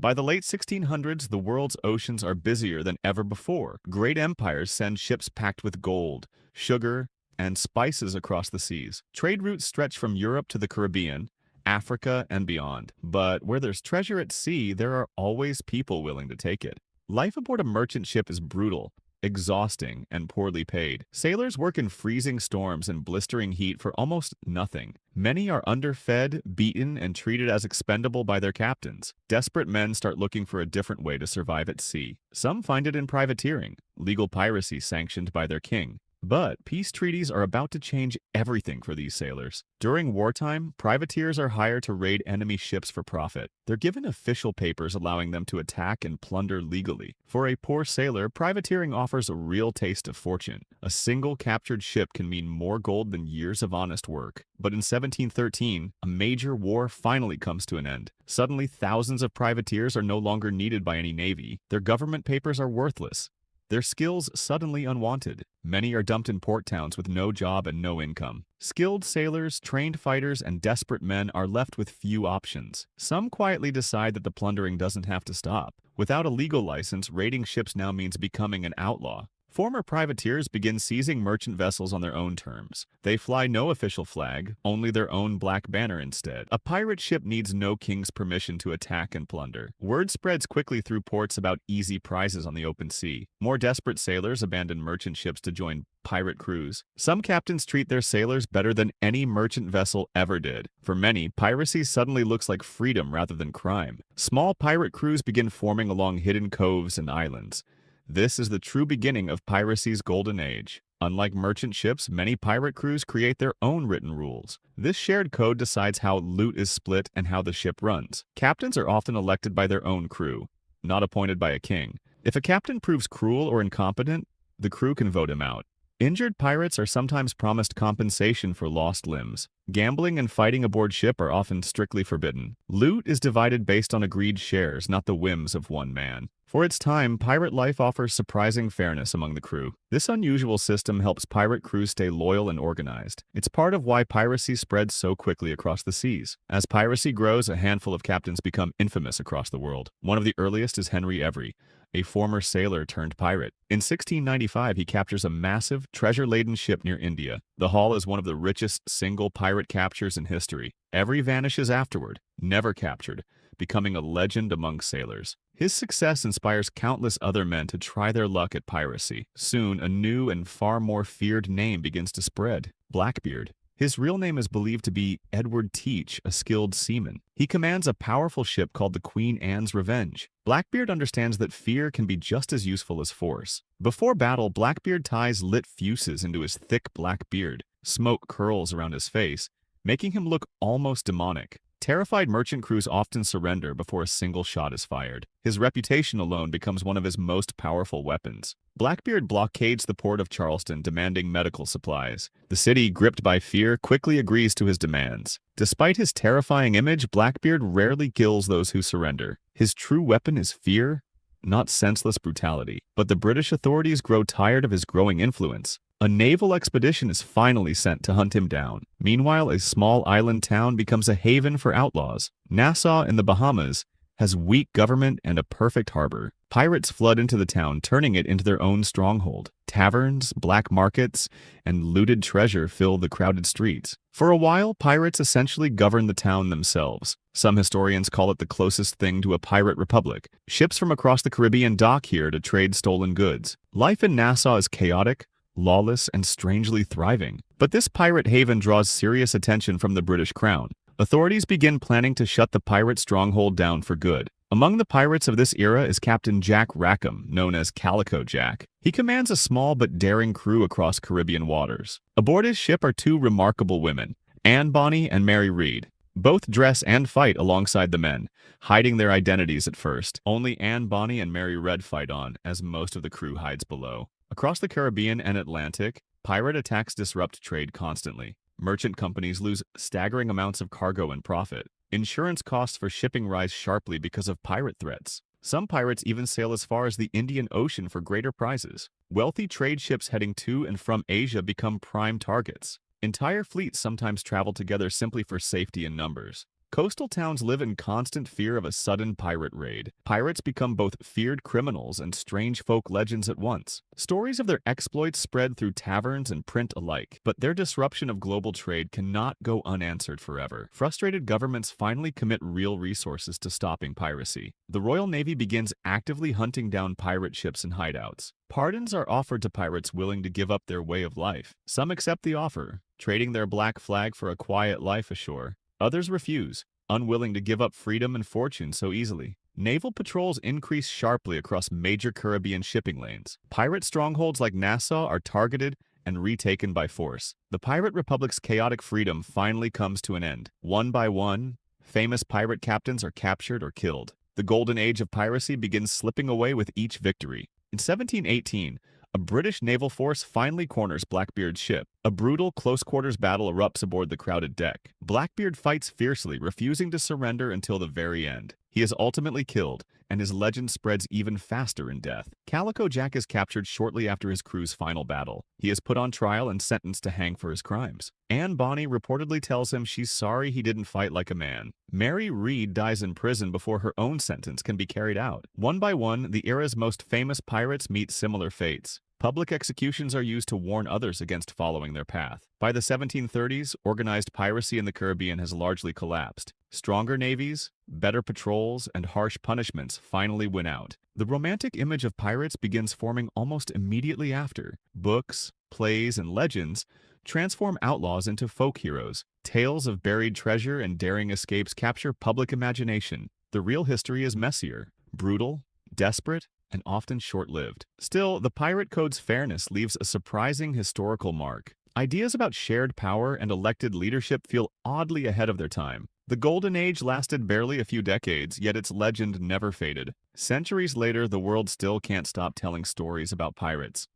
By the late 1600s, the world's oceans are busier than ever before. Great empires send ships packed with gold, sugar, and spices across the seas. Trade routes stretch from Europe to the Caribbean, Africa, and beyond. But where there's treasure at sea, there are always people willing to take it. Life aboard a merchant ship is brutal, exhausting, and poorly paid. Sailors work in freezing storms and blistering heat for almost nothing. Many are underfed, beaten, and treated as expendable by their captains. Desperate men start looking for a different way to survive at sea. Some find it in privateering, legal piracy sanctioned by their king. But peace treaties are about to change everything for these sailors. During wartime, privateers are hired to raid enemy ships for profit. They're given official papers allowing them to attack and plunder legally. For a poor sailor, privateering offers a real taste of fortune. A single captured ship can mean more gold than years of honest work. But in 1713, a major war finally comes to an end. Suddenly, thousands of privateers are no longer needed by any navy. Their government papers are worthless. Their skills suddenly unwanted. Many are dumped in port towns with no job and no income. Skilled sailors, trained fighters, and desperate men are left with few options. Some quietly decide that the plundering doesn't have to stop. Without a legal license, raiding ships now means becoming an outlaw. Former privateers begin seizing merchant vessels on their own terms. They fly no official flag, only their own black banner instead. A pirate ship needs no king's permission to attack and plunder. Word spreads quickly through ports about easy prizes on the open sea. More desperate sailors abandon merchant ships to join pirate crews. Some captains treat their sailors better than any merchant vessel ever did. For many, piracy suddenly looks like freedom rather than crime. Small pirate crews begin forming along hidden coves and islands. This is the true beginning of piracy's golden age. Unlike merchant ships, many pirate crews create their own written rules. This shared code decides how loot is split and how the ship runs. Captains are often elected by their own crew, not appointed by a king. If a captain proves cruel or incompetent, the crew can vote him out. Injured pirates are sometimes promised compensation for lost limbs. Gambling and fighting aboard ship are often strictly forbidden. Loot is divided based on agreed shares, not the whims of one man. For its time, pirate life offers surprising fairness among the crew. This unusual system helps pirate crews stay loyal and organized. It's part of why piracy spreads so quickly across the seas. As piracy grows, a handful of captains become infamous across the world. One of the earliest is Henry Every, a former sailor turned pirate. In 1695, he captures a massive, treasure-laden ship near India. The haul is one of the richest single pirate captures in history. Every vanishes afterward, never captured, becoming a legend among sailors. His success inspires countless other men to try their luck at piracy. Soon, a new and far more feared name begins to spread: Blackbeard. His real name is believed to be Edward Teach, a skilled seaman. He commands a powerful ship called the Queen Anne's Revenge. Blackbeard understands that fear can be just as useful as force. Before battle, Blackbeard ties lit fuses into his thick black beard. Smoke curls around his face, making him look almost demonic. Terrified merchant crews often surrender before a single shot is fired. His reputation alone becomes one of his most powerful weapons. Blackbeard blockades the port of Charleston, demanding medical supplies. The city, gripped by fear, quickly agrees to his demands. Despite his terrifying image, Blackbeard rarely kills those who surrender. His true weapon is fear, not senseless brutality. But the British authorities grow tired of his growing influence. A naval expedition is finally sent to hunt him down. Meanwhile, a small island town becomes a haven for outlaws. Nassau in the Bahamas has weak government and a perfect harbor. Pirates flood into the town, turning it into their own stronghold. Taverns, black markets, and looted treasure fill the crowded streets. For a while, pirates essentially govern the town themselves. Some historians call it the closest thing to a pirate republic. Ships from across the Caribbean dock here to trade stolen goods. Life in Nassau is chaotic, lawless, and strangely thriving. But this pirate haven draws serious attention from the British Crown. Authorities begin planning to shut the pirate stronghold down for good. Among the pirates of this era is Captain Jack Rackham, known as Calico Jack. He commands a small but daring crew across Caribbean waters. Aboard his ship are two remarkable women, Bonny and Mary Read. Both dress and fight alongside the men, hiding their identities at first. Only Bonny and Mary Red fight on, as most of the crew hides below. Across the Caribbean and Atlantic, pirate attacks disrupt trade constantly. Merchant companies lose staggering amounts of cargo and profit. Insurance costs for shipping rise sharply because of pirate threats. Some pirates even sail as far as the Indian Ocean for greater prizes. Wealthy trade ships heading to and from Asia become prime targets. Entire fleets sometimes travel together simply for safety in numbers. Coastal towns live in constant fear of a sudden pirate raid. Pirates become both feared criminals and strange folk legends at once. Stories of their exploits spread through taverns and print alike, but their disruption of global trade cannot go unanswered forever. Frustrated governments finally commit real resources to stopping piracy. The Royal Navy begins actively hunting down pirate ships and hideouts. Pardons are offered to pirates willing to give up their way of life. Some accept the offer, trading their black flag for a quiet life ashore. Others refuse, unwilling to give up freedom and fortune so easily. Naval patrols increase sharply across major Caribbean shipping lanes. Pirate strongholds like Nassau are targeted and retaken by force. The Pirate Republic's chaotic freedom finally comes to an end. One by one, famous pirate captains are captured or killed. The golden age of piracy begins slipping away with each victory. In 1718, a British naval force finally corners Blackbeard's ship. A brutal, close-quarters battle erupts aboard the crowded deck. Blackbeard fights fiercely, refusing to surrender until the very end. He is ultimately killed, and his legend spreads even faster in death. Calico Jack is captured shortly after his crew's final battle. He is put on trial and sentenced to hang for his crimes. Bonny reportedly tells him she's sorry he didn't fight like a man. Mary Read dies in prison before her own sentence can be carried out. One by one, the era's most famous pirates meet similar fates. Public executions are used to warn others against following their path. By the 1730s, organized piracy in the Caribbean has largely collapsed. Stronger navies, better patrols, and harsh punishments finally win out. The romantic image of pirates begins forming almost immediately after. Books, plays, and legends transform outlaws into folk heroes. Tales of buried treasure and daring escapes capture public imagination. The real history is messier, brutal, desperate, and often short-lived. Still, the pirate code's fairness leaves a surprising historical mark. Ideas about shared power and elected leadership feel oddly ahead of their time. The Golden Age lasted barely a few decades, yet its legend never faded. Centuries later, the world still can't stop telling stories about pirates.